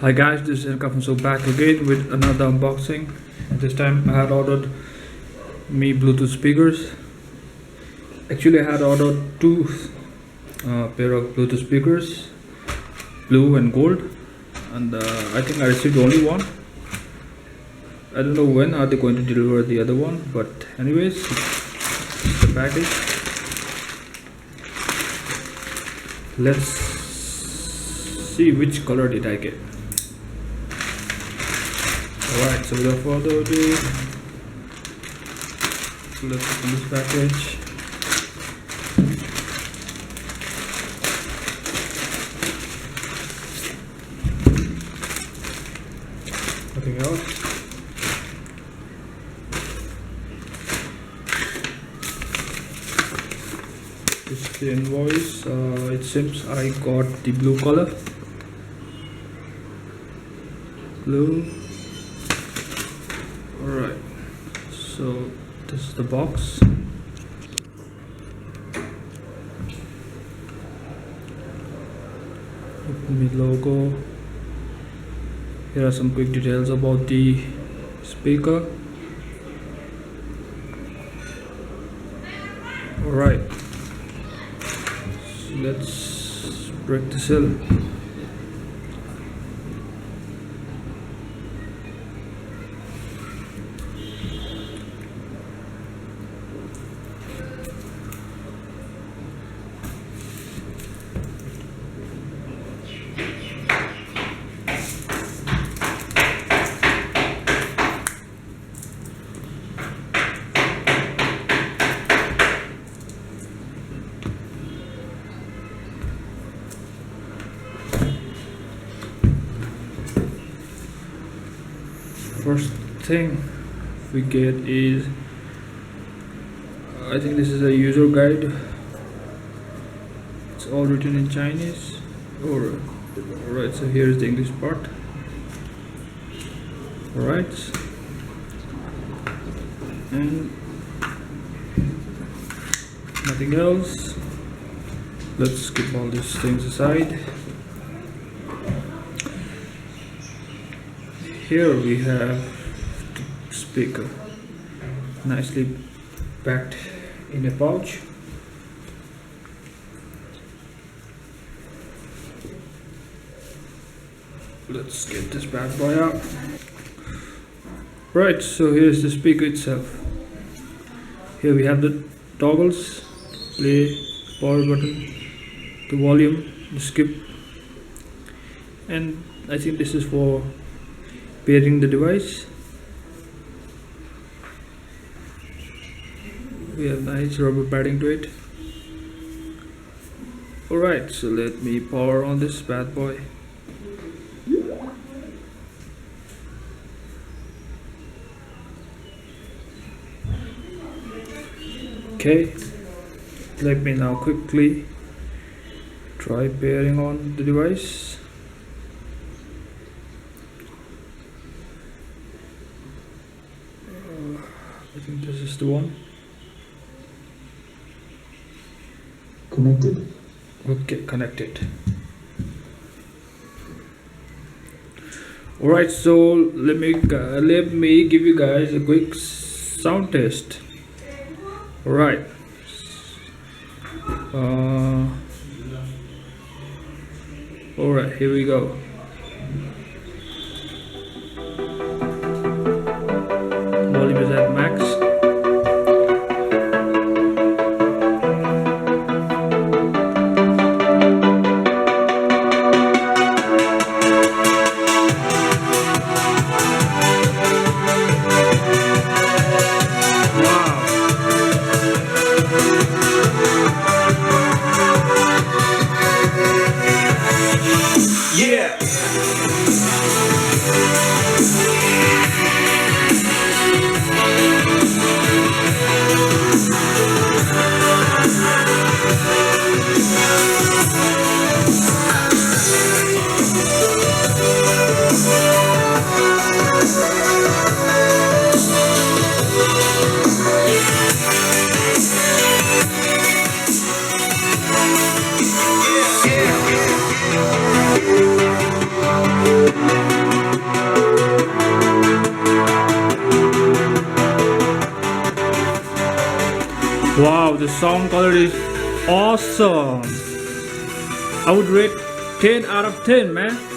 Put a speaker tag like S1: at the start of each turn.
S1: Hi guys, this is Enka from So back again with another unboxing. This time I had ordered me Bluetooth speakers. Actually, I had ordered two pair of Bluetooth speakers, blue and gold, and I think I received only one. I don't know when are they going to deliver the other one, but anyways, the package. Let's see which color did I get. Alright, so without further ado, let's open this package. Nothing else. This is the invoice. It seems I got the blue color. Blue. Alright, so this is the box. Open the logo. Here are some quick details about the speaker. Alright, so let's break the seal. First thing we get is, I think this is a user guide. It's all written in Chinese. Alright, so here is the English part. Alright, and nothing else. Let's keep all these things aside. Here we have the speaker, nicely packed in a pouch. Let's get this bad boy out. Right, so here's the speaker itself. Here we have the toggles, play, power button, the volume, the skip, and I think this is for pairing the device. We have nice rubber padding to it. Alright, so let me power on this bad boy. Okay, let me now quickly try pairing on the device. I think this is the one.
S2: Connected.
S1: Okay, connected. Alright, so let me give you guys a quick sound test. Alright, alright, here we go. Volume is at max.
S2: Yeah.
S1: the sound quality is awesome. I would rate 10 out of 10, man.